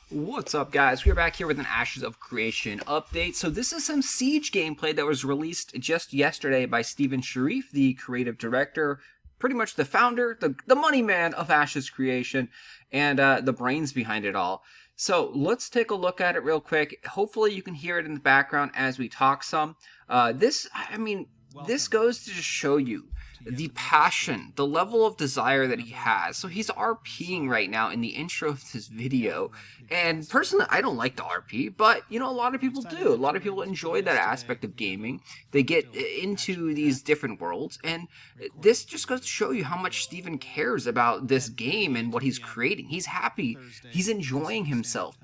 What's up, guys? We're back here with an Ashes of Creation update. So this is some Siege gameplay that was released just yesterday by Steven Sharif, the creative director, pretty much the founder, the money man of Ashes Creation, and the brains behind it all. So let's take a look at it real quick. Hopefully you can hear it in the background as we talk some. This goes to just show you the passion, the level of desire that he has. So he's RPing right now in the intro of this video. And personally, I don't like the RP, but, you know, a lot of people do. A lot of people enjoy that aspect of gaming. They get into these different worlds. And this just goes to show you how much Steven cares about this game and what he's creating. He's happy. He's enjoying himself.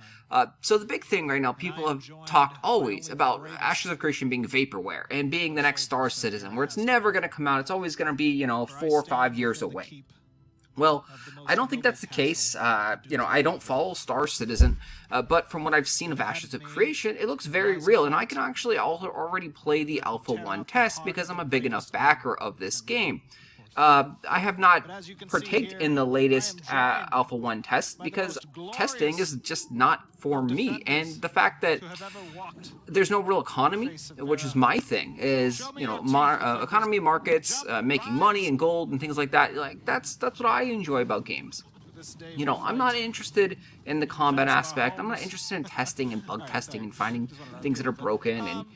So the big thing right now, people have talked always about Ashes of Creation being vaporware and being the next Star Citizen, where it's never going to come out. It's always going to be, 4 or 5 years away. Well, I don't think that's the case. I don't follow Star Citizen, but from what I've seen of Ashes of Creation, it looks very real, and I can actually already play the Alpha 1 test because I'm a big enough backer of this game. I have not partaked in the latest Alpha 1 test because testing is just not for me. And the fact that there's no real economy, which is my thing, is, economy markets, making money and gold and things like that. That's what I enjoy about games. I'm not interested in the combat aspect. I'm not interested in testing and bug testing and finding things that are broken and,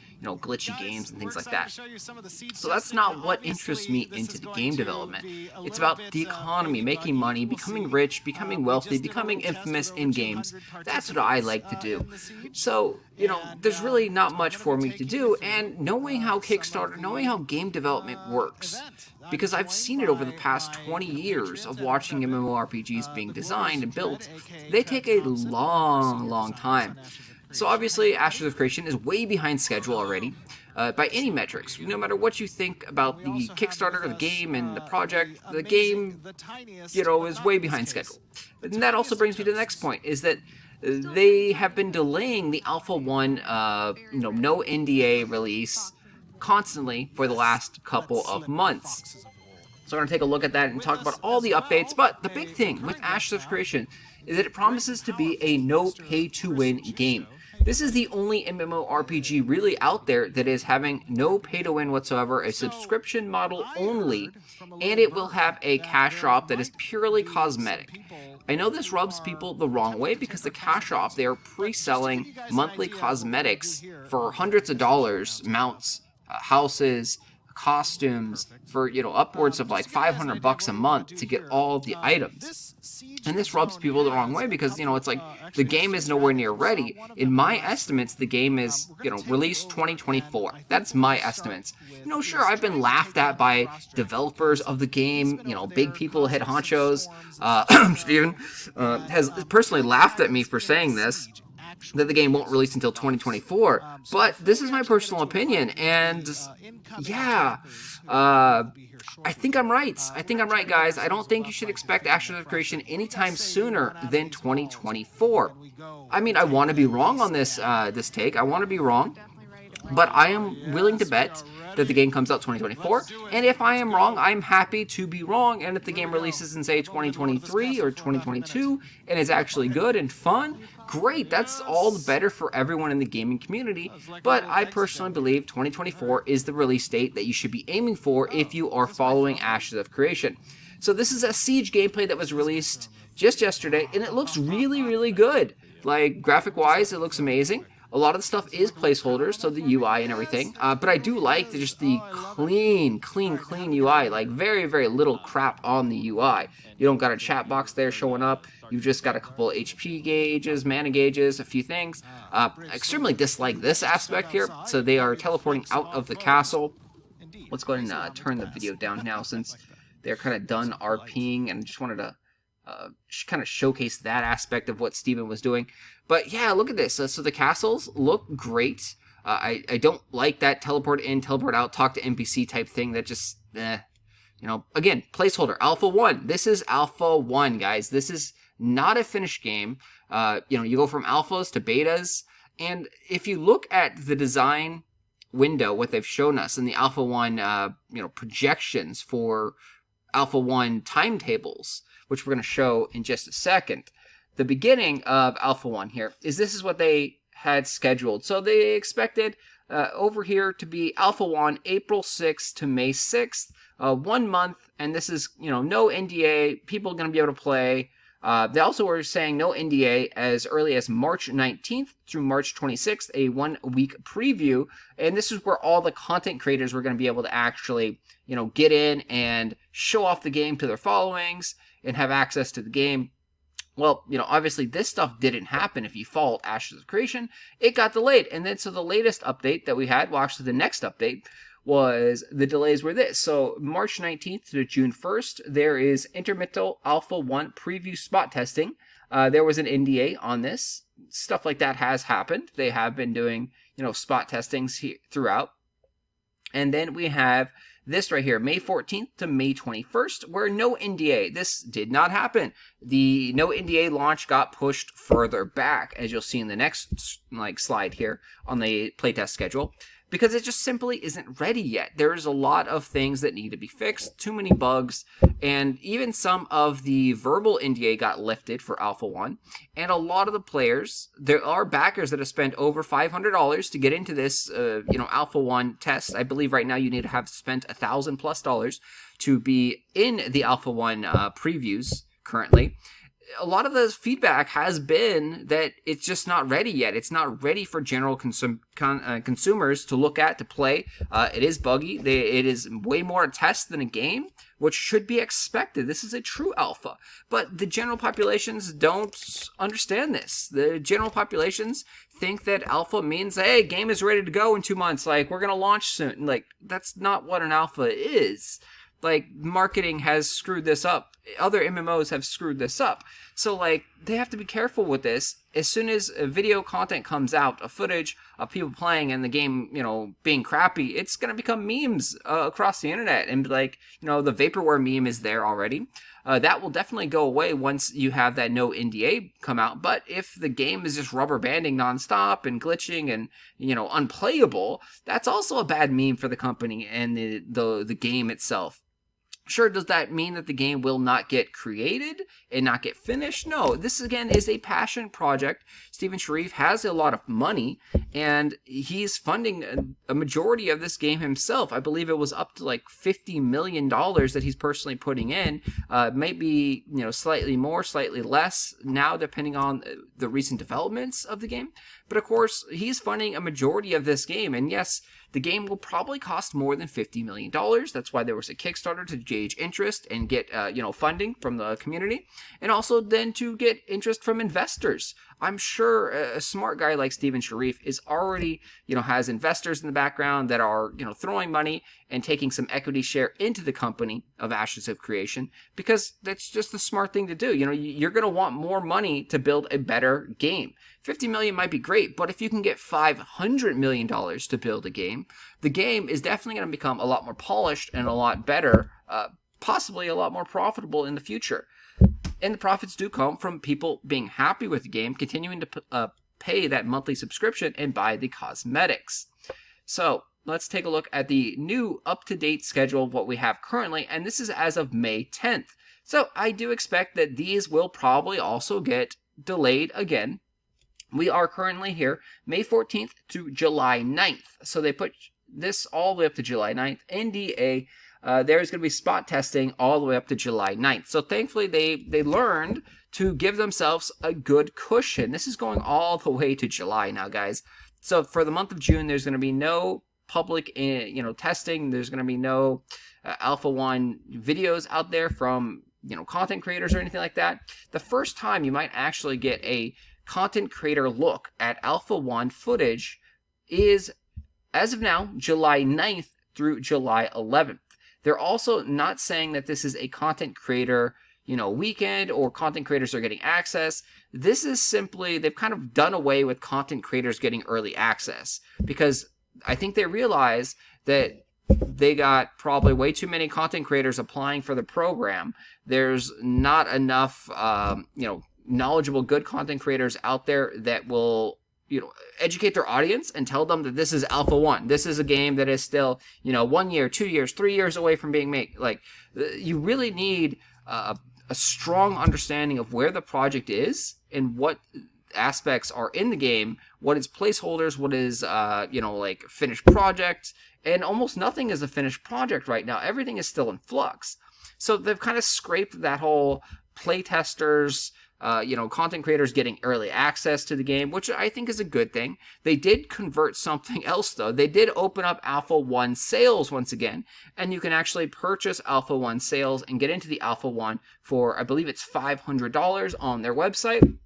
glitchy games and things like that. So that's not what interests me into the game development. It's about the economy, making money, becoming rich, becoming wealthy, becoming infamous in games. That's what I like to do. So, there's really not much for me to do, and knowing how Kickstarter, knowing how game development works, because I've seen it over the past 20 years of watching MMORPGs being designed and built, they take a long time. So obviously, Ashes of Creation is way behind schedule already, by any metrics. No matter what you think about the Kickstarter, the game, and the project, the game, is way behind schedule. And that also brings me to the next point, is that they have been delaying the Alpha 1, no NDA release constantly for the last couple of months. So I'm going to take a look at that and talk about all the updates, but the big thing with Ashes of Creation is that it promises to be a no pay-to-win game. This is the only MMORPG really out there that is having no pay-to-win whatsoever, a subscription model only, and it will have a cash drop that is purely cosmetic. I know this rubs people the wrong way because the cash drop, they are pre-selling monthly cosmetics for hundreds of dollars, mounts, houses, costumes for, upwards of like $500 a month to get all the items. And this rubs people the wrong way because, it's like the game is nowhere near ready. In my estimates, the game is, released 2024. That's my estimates. Sure, I've been laughed at by developers of the game, big people, head honchos. Steven has personally laughed at me for saying this, that the game won't release until 2024, but this is my personal opinion, and yeah, I think I'm right. Guys. I don't think you should expect Ashes of Creation anytime sooner than 2024. I mean, I want to be wrong on this take. I want to be wrong, but I am willing to bet that the game comes out 2024, and if I am wrong, I'm happy to be wrong, and if the game releases in, say, 2023 or 2022, and is actually good and fun, great, that's all the better for everyone in the gaming community, but I personally believe 2024 is the release date that you should be aiming for if you are following Ashes of Creation. So this is a Siege gameplay that was released just yesterday, and it looks really good. Like, graphic-wise, it looks amazing. A lot of the stuff is placeholders, so the UI and everything, but I do like just the clean UI, like very little crap on the UI. You don't got a chat box there showing up, you've just got a couple HP gauges, mana gauges, a few things. I extremely dislike this aspect here, so they are teleporting out of the castle. Let's go ahead and turn the video down now since they're kind of done RPing, and just wanted to kind of showcase that aspect of what Steven was doing. But yeah, look at this. So the castles look great. I don't like that teleport in, teleport out, talk to NPC type thing. That just, again, placeholder, Alpha 1. This is Alpha 1, guys. This is not a finished game. You go from alphas to betas. And if you look at the design window, what they've shown us in the Alpha 1, projections for Alpha 1 timetables, which we're going to show in just a second, the beginning of Alpha 1 here, is this is what they had scheduled. So they expected over here to be Alpha 1 April 6th to May 6th, 1 month, and this is, no NDA, people are going to be able to play. They also were saying no NDA as early as March 19th through March 26th, a 1-week preview. And this is where all the content creators were going to be able to actually, get in and show off the game to their followings and have access to the game. Well, obviously this stuff didn't happen if you followed Ashes of Creation. It got delayed. And then so the latest update that we had, well, actually the next update, was the delays were this. So March 19th to June 1st, there is Intermittent Alpha 1 preview spot testing. There was an NDA on this. Stuff like that has happened. They have been doing, spot testings throughout. And then we have this right here, May 14th to May 21st, where no NDA. This did not happen. The no NDA launch got pushed further back, as you'll see in the next slide here on the playtest schedule, because it just simply isn't ready yet. There's a lot of things that need to be fixed, too many bugs, and even some of the verbal NDA got lifted for Alpha 1, and a lot of the players, there are backers that have spent over $500 to get into this, Alpha 1 test. I believe right now you need to have spent $1,000+ to be in the Alpha 1 previews currently. A lot of the feedback has been that it's just not ready yet. It's not ready for general consumers to look at, to play. It is buggy. It is way more a test than a game, which should be expected. This is a true alpha. But the general populations don't understand this. The general populations think that alpha means, hey, game is ready to go in 2 months. We're going to launch soon. That's not what an alpha is. Marketing has screwed this up. Other MMOs have screwed this up. So, they have to be careful with this. As soon as video content comes out, a footage of people playing and the game, being crappy, it's going to become memes across the internet. And, the Vaporware meme is there already. That will definitely go away once you have that no NDA come out. But if the game is just rubber banding nonstop and glitching and, unplayable, that's also a bad meme for the company and the game itself. Sure, does that mean that the game will not get created and not get finished? No, this again is a passion project. Steven Sharif has a lot of money and he's funding a majority of this game himself. I believe it was up to $50 million that he's personally putting in. Maybe, slightly more, slightly less now, depending on the recent developments of the game. But of course, he's funding a majority of this game. And yes, the game will probably cost more than $50 million. That's why there was a Kickstarter to gauge interest and get, funding from the community. And also then to get interest from investors. I'm sure a smart guy like Steven Sharif is already, has investors in the background that are, throwing money and taking some equity share into the company of Ashes of Creation, because that's just the smart thing to do. You're going to want more money to build a better game. 50 million might be great, but if you can get $500 million to build a game, the game is definitely going to become a lot more polished and a lot better, possibly a lot more profitable in the future. And the profits do come from people being happy with the game, continuing to pay that monthly subscription and buy the cosmetics. So let's take a look at the new up-to-date schedule of what we have currently, and this is as of May 10th. So I do expect that these will probably also get delayed again. We are currently here May 14th to July 9th. So they put this all the way up to July 9th. NDA, there's going to be spot testing all the way up to July 9th. So thankfully they learned to give themselves a good cushion. This is going all the way to July now, guys. So for the month of June, there's going to be no public, testing. There's going to be no Alpha 1 videos out there from, content creators or anything like that. The first time you might actually get a content creator look at Alpha 1 footage is, as of now, July 9th through July 11th. They're also not saying that this is a content creator, weekend or content creators are getting access. This is simply, they've kind of done away with content creators getting early access because I think they realize that they got probably way too many content creators applying for the program. There's not enough, knowledgeable, good content creators out there that will, educate their audience and tell them that this is Alpha 1. This is a game that is still, 1 year, 2 years, 3 years away from being made. You really need a a strong understanding of where the project is and what aspects are in the game, what is placeholders, what is like finished project, and almost nothing is a finished project right now. Everything is still in flux. So they've kind of scraped that whole playtesters, content creators getting early access to the game, which I think is a good thing. They did convert something else, though. They did open up Alpha 1 sales once again, and you can actually purchase Alpha 1 sales and get into the Alpha 1 for, I believe it's $500 on their website.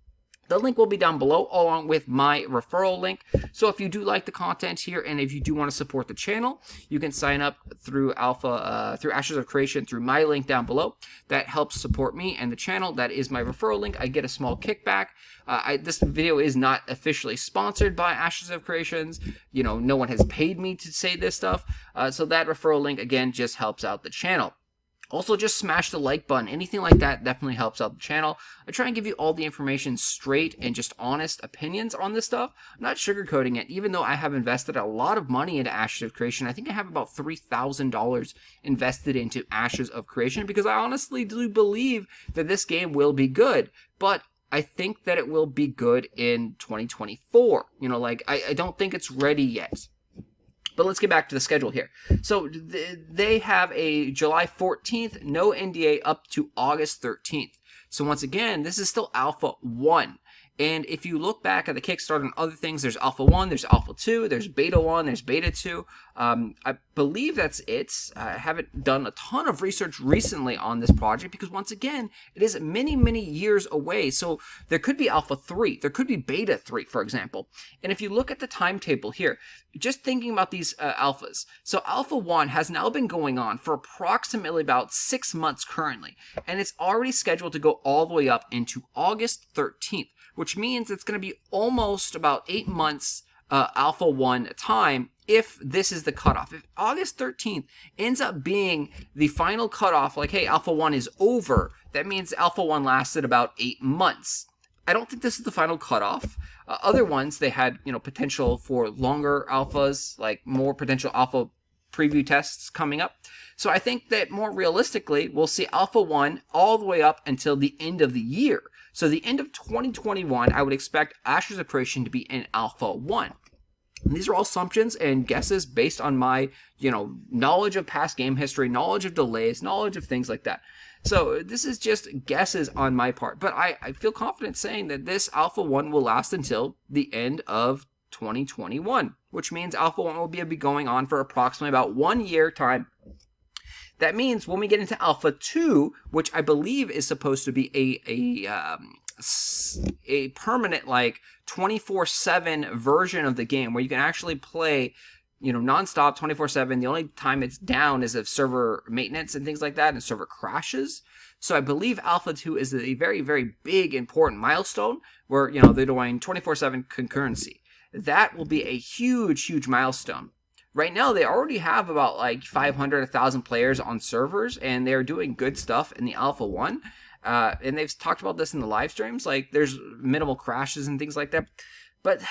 The link will be down below along with my referral link. So if you do like the content here and if you do want to support the channel, you can sign up through through Ashes of Creation through my link down below. That helps support me and the channel. That is my referral link. I get a small kickback. This video is not officially sponsored by Ashes of Creations. No one has paid me to say this stuff. So that referral link, again, just helps out the channel. Also, just smash the like button. Anything like that definitely helps out the channel. I try and give you all the information straight and just honest opinions on this stuff. I'm not sugarcoating it, even though I have invested a lot of money into Ashes of Creation. I think I have about $3,000 invested into Ashes of Creation because I honestly do believe that this game will be good. But I think that it will be good in 2024. I don't think it's ready yet. But let's get back to the schedule here. So they have a July 14th, no NDA up to August 13th. So once again, this is still Alpha 1. And if you look back at the Kickstarter and other things, there's Alpha 1, there's Alpha 2, there's Beta 1, there's Beta 2. I believe that's it. I haven't done a ton of research recently on this project because, once again, it is many, many years away. So there could be Alpha 3. There could be Beta 3, for example. And if you look at the timetable here, just thinking about these alphas. So Alpha 1 has now been going on for approximately about 6 months currently. And it's already scheduled to go all the way up into August 13th. Which means it's going to be almost about 8 months Alpha 1 time if this is the cutoff. If August 13th ends up being the final cutoff, like, hey, Alpha 1 is over, that means Alpha 1 lasted about 8 months. I don't think this is the final cutoff. Other ones, they had potential for longer alphas, like more potential alpha preview tests coming up. So I think that more realistically, we'll see Alpha 1 all the way up until the end of the year. So the end of 2021, I would expect Ashes of Creation to be in Alpha 1. And these are all assumptions and guesses based on my, knowledge of past game history, knowledge of delays, knowledge of things like that. So this is just guesses on my part. But I feel confident saying that this Alpha 1 will last until the end of 2021, which means Alpha 1 will be going on for approximately about 1 year time. That means when we get into Alpha 2, which I believe is supposed to be a permanent, like, 24/7 version of the game where you can actually play, nonstop 24/7. The only time it's down is if server maintenance and things like that and server crashes. So I believe Alpha 2 is a very, very big, important milestone where, they're doing 24/7 concurrency. That will be a huge, huge milestone. Right now, they already have about 500, 1,000 players on servers, and they're doing good stuff in the Alpha 1. And they've talked about this in the live streams. There's minimal crashes and things like that. But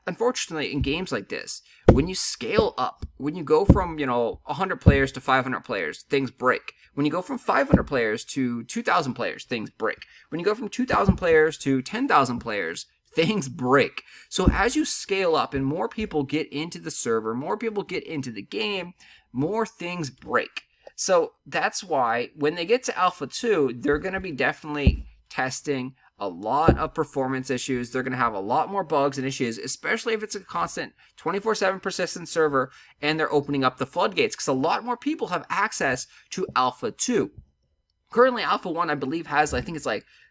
unfortunately, in games like this, when you scale up, when you go from, 100 players to 500 players, things break. When you go from 500 players to 2,000 players, things break. When you go from 2,000 players to 10,000 players, things break. So as you scale up and more people get into the server, more people get into the game, more things break. So that's why when they get to Alpha 2, they're going to be definitely testing a lot of performance issues. They're going to have a lot more bugs and issues, especially if it's a constant 24/7 persistent server and they're opening up the floodgates, because a lot more people have access to Alpha 2. Currently, Alpha 1, I believe, has, I think it's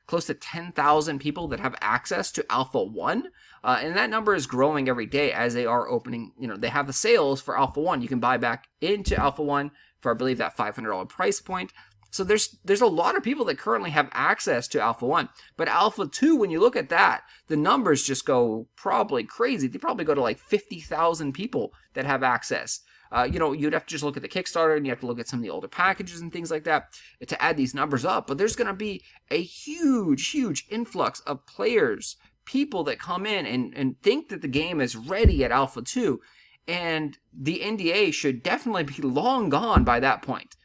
close to 10,000 people that have access to Alpha 1. And that number is growing every day as they are opening, they have the sales for Alpha 1. You can buy back into Alpha 1 for, I believe, that $500 price point. So there's a lot of people that currently have access to Alpha 1. But Alpha 2, when you look at that, the numbers just go probably crazy. They probably go to 50,000 people that have access. You'd have to just look at the Kickstarter and you have to look at some of the older packages and things like that to add these numbers up. But there's going to be a huge, huge influx of players, people that come in and think that the game is ready at Alpha 2. And the NDA should definitely be long gone by that point.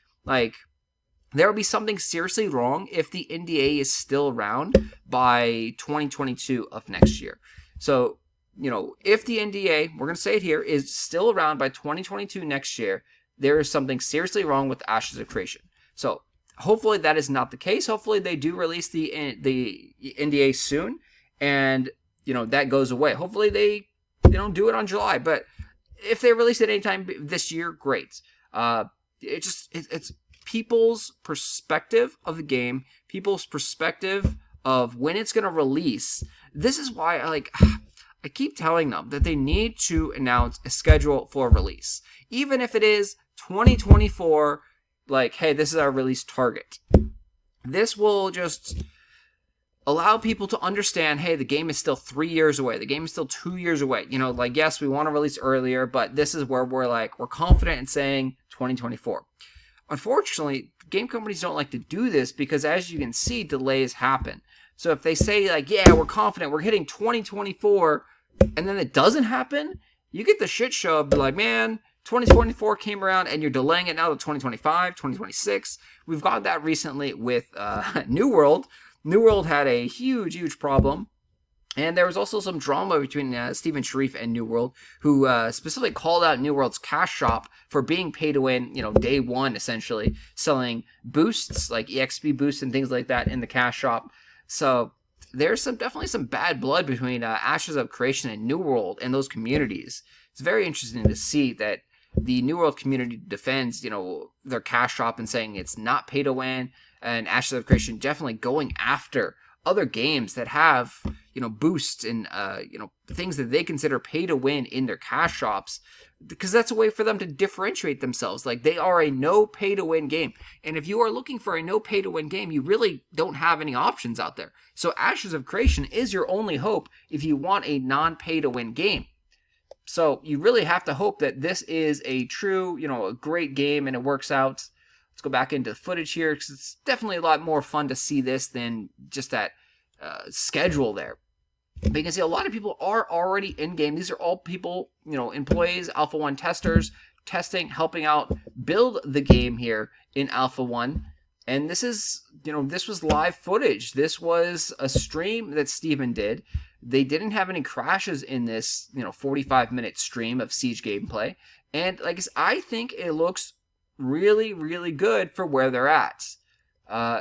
there will be something seriously wrong if the NDA is still around by 2022 of next year. So, if the NDA, we're going to say it here, is still around by 2022 next year, there is something seriously wrong with Ashes of Creation. So, hopefully that is not the case. Hopefully they do release the NDA soon, and, that goes away. Hopefully they, do it on July. But if they release it anytime this year, great. It's people's perspective of the game, people's perspective of when it's going to release. This is why I keep telling them that they need to announce a schedule for release. Even if it is 2024, hey, this is our release target. This will just allow people to understand, hey, the game is still 3 years away. The game is still 2 years away. Yes, we want to release earlier, but this is where we're confident in saying 2024. Unfortunately, game companies don't like to do this because, as you can see, delays happen. So if they say, yeah, we're confident, we're hitting 2024, and then it doesn't happen, you get the shit show of man, 2024 came around and you're delaying it now to 2025, 2026. We've got that recently with New World. New World had a huge problem. And there was also some drama between Stephen Sharif and New World, who specifically called out New World's cash shop for being pay to win, day one, essentially, selling boosts, like EXP boosts and things like that in the cash shop. So there's definitely some bad blood between Ashes of Creation and New World and those communities. It's very interesting to see that the New World community defends, their cash shop and saying it's not pay to win, and Ashes of Creation definitely going after other games that have, boosts and, things that they consider pay to win in their cash shops, because that's a way for them to differentiate themselves. They are a no pay to win game. And if you are looking for a no pay to win game, you really don't have any options out there. So Ashes of Creation is your only hope if you want a non pay to win game. So you really have to hope that this is a true, a great game and it works out. Let's go back into the footage here, because it's definitely a lot more fun to see this than just that schedule there. But you can see a lot of people are already in game. These are all people, employees, Alpha 1 testers, testing, helping out, build the game here in Alpha 1. And this is, this was live footage. This was a stream that Steven did. They didn't have any crashes in this, 45-minute stream of Siege gameplay. And I think it looks really, really good for where they're at.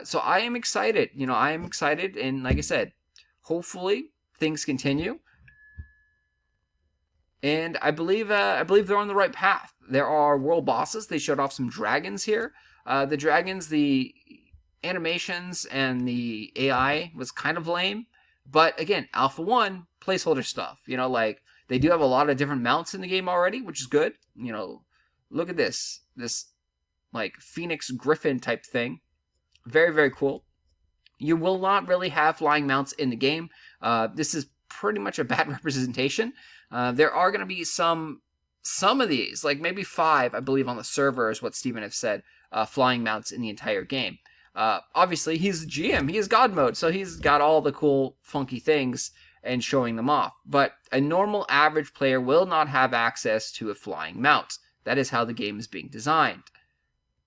So I am excited. I am excited. And like I said, hopefully things continue. And I believe they're on the right path. There are world bosses. They showed off some dragons here. The dragons, the animations and the AI was kind of lame. But again, Alpha 1, placeholder stuff. They do have a lot of different mounts in the game already, which is good. Look at this. This Phoenix Griffin type thing. Very, very cool. You will not really have flying mounts in the game. This is pretty much a bad representation. There are going to be some of these, maybe 5, I believe, on the server is what Steven has said, flying mounts in the entire game. Obviously, he's the GM. He is God mode, so he's got all the cool, funky things and showing them off. But a normal, average player will not have access to a flying mount. That is how the game is being designed.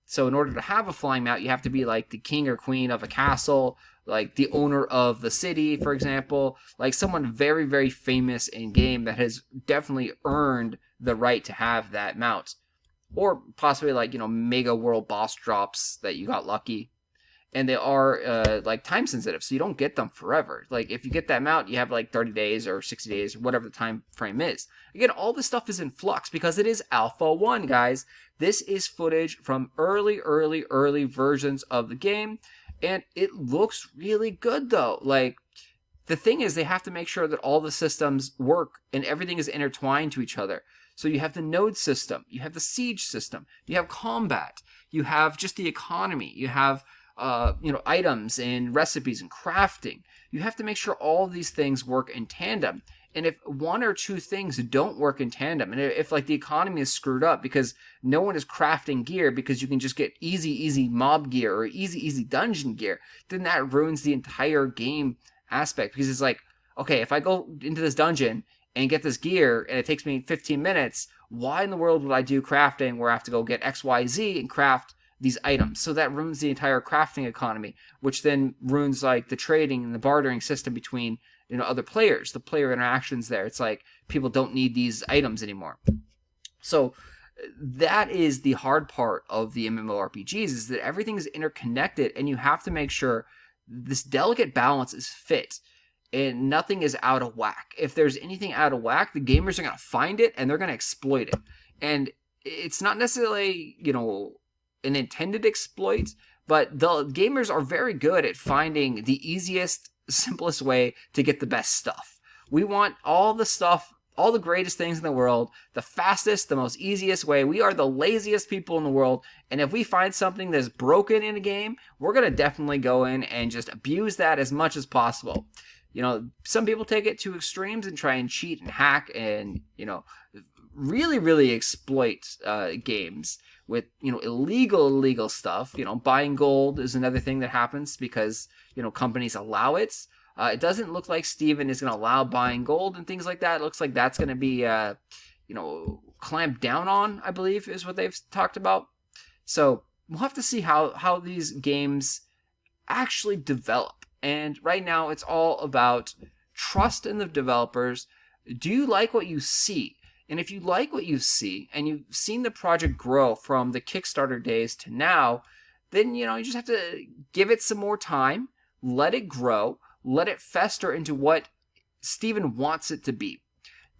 So in order to have a flying mount, you have to be the king or queen of a castle, the owner of the city, for example, someone very, very famous in game that has definitely earned the right to have that mount. Or possibly mega world boss drops that you got lucky. And they are time sensitive, so you don't get them forever. If you get that mount, you have 30 days or 60 days, or whatever the time frame is. Again, all this stuff is in flux because it is Alpha 1, guys. This is footage from early versions of the game, and it looks really good though. The thing is, they have to make sure that all the systems work and everything is intertwined to each other. So you have the node system, you have the siege system, you have combat, you have just the economy, you have items and recipes and crafting. You have to make sure all of these things work in tandem. And if one or two things don't work in tandem, and if the economy is screwed up because no one is crafting gear because you can just get easy mob gear or easy dungeon gear, then that ruins the entire game aspect. Because it's okay, if I go into this dungeon and get this gear and it takes me 15 minutes, why in the world would I do crafting where I have to go get XYZ and craft these items. So that ruins the entire crafting economy, which then ruins like the trading and the bartering system between other players, the player interactions there. It's like people don't need these items anymore. So that is the hard part of the MMORPGs, is that everything is interconnected and you have to make sure this delicate balance is fit and nothing is out of whack. If there's anything out of whack, the gamers are going to find it and they're going to exploit it. And it's not necessarily, an intended exploit, but the gamers are very good at finding the easiest, simplest way to get the best stuff. We want all the stuff, all the greatest things in the world, the fastest, the most easiest way. We are the laziest people in the world, and if we find something that's broken in a game, we're going to definitely go in and just abuse that as much as possible. Some people take it to extremes and try and cheat and hack and, really, really exploit games with, illegal stuff. Buying gold is another thing that happens because, companies allow it. It doesn't look like Steven is going to allow buying gold and things like that. It looks like that's going to be, clamped down on, I believe, is what they've talked about. So we'll have to see how these games actually develop. And right now, it's all about trust in the developers. Do you like what you see? And if you like what you see, and you've seen the project grow from the Kickstarter days to now, then, you just have to give it some more time, let it grow, let it fester into what Steven wants it to be.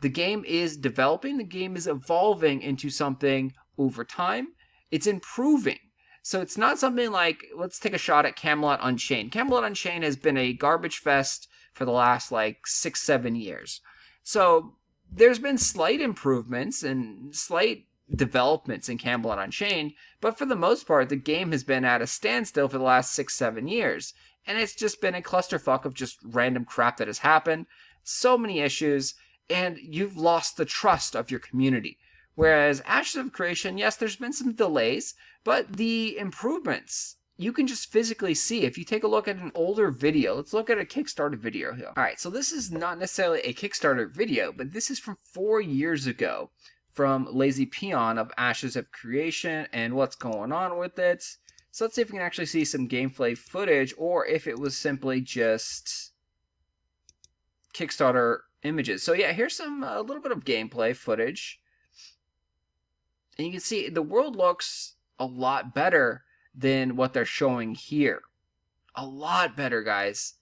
The game is developing, the game is evolving into something over time. It's improving. So it's not something like, let's take a shot at Camelot Unchained. Camelot Unchained has been a garbage fest for the last 6-7 years. So there's been slight improvements and slight developments in Camelot Unchained, but for the most part, the game has been at a standstill for the last 6-7 years. And it's just been a clusterfuck of just random crap that has happened. So many issues, and you've lost the trust of your community. Whereas Ashes of Creation, yes, there's been some delays, but the improvements you can just physically see. If you take a look at an older video, let's look at a Kickstarter video here. All right, so this is not necessarily a Kickstarter video, but this is from 4 years ago from Lazy Peon of Ashes of Creation and what's going on with it. So let's see if we can actually see some gameplay footage, or if it was simply just Kickstarter images. So yeah, here's a little bit of gameplay footage. And you can see the world looks a lot better than what they're showing here. A lot better, guys.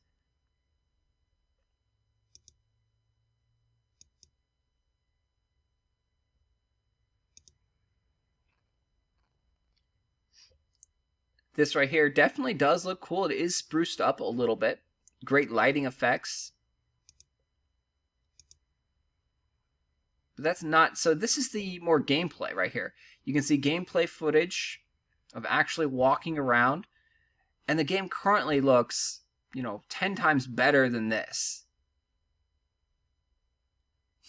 This right here definitely does look cool. It is spruced up a little bit. Great lighting effects. But that's not... So this is the more gameplay right here. You can see gameplay footage of actually walking around. And the game currently looks, 10 times better than this.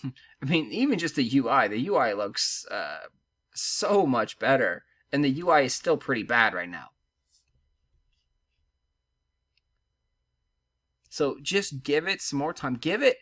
I mean, even just the UI. The UI looks so much better. And the UI is still pretty bad right now. So just give it some more time. Give it,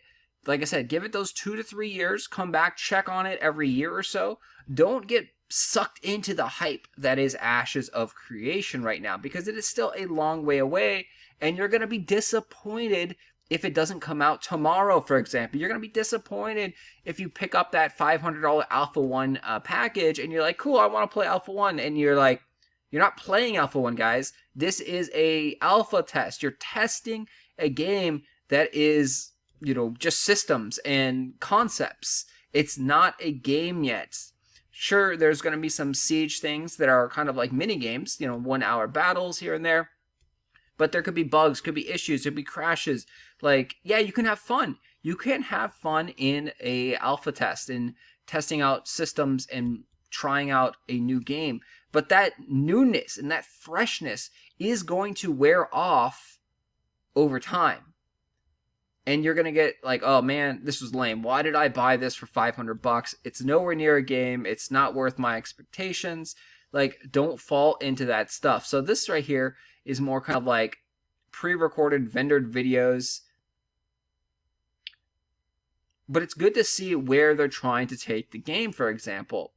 like I said, give it those 2 to 3 years. Come back, check on it every year or so. Don't get sucked into the hype that is Ashes of Creation right now, because it is still a long way away, and you're going to be disappointed if it doesn't come out tomorrow, for example. You're going to be disappointed if you pick up that $500 Alpha 1 package, and you're like, cool, I want to play Alpha 1, and you're like, you're not playing Alpha 1, guys. This is a alpha test. You're testing a game that is, just systems and concepts. It's not a game yet. Sure, there's going to be some siege things that are kind of like mini games, 1 hour battles here and there. But there could be bugs, could be issues, could be crashes. Yeah, you can have fun. You can have fun in a alpha test, in testing out systems and trying out a new game. But that newness and that freshness is going to wear off over time. And you're going to get oh man, this was lame. Why did I buy this for $500? It's nowhere near a game. It's not worth my expectations. Don't fall into that stuff. So this right here is more kind of pre-recorded, vendored videos. But it's good to see where they're trying to take the game, for example.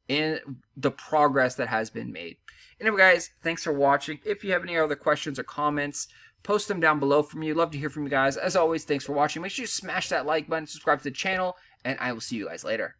in the progress that has been made. Anyway, guys, thanks for watching. If you have any other questions or comments, post them down below for me. Love to hear from you guys. As always, thanks for watching. Make sure you smash that like button, subscribe to the channel, and I will see you guys later.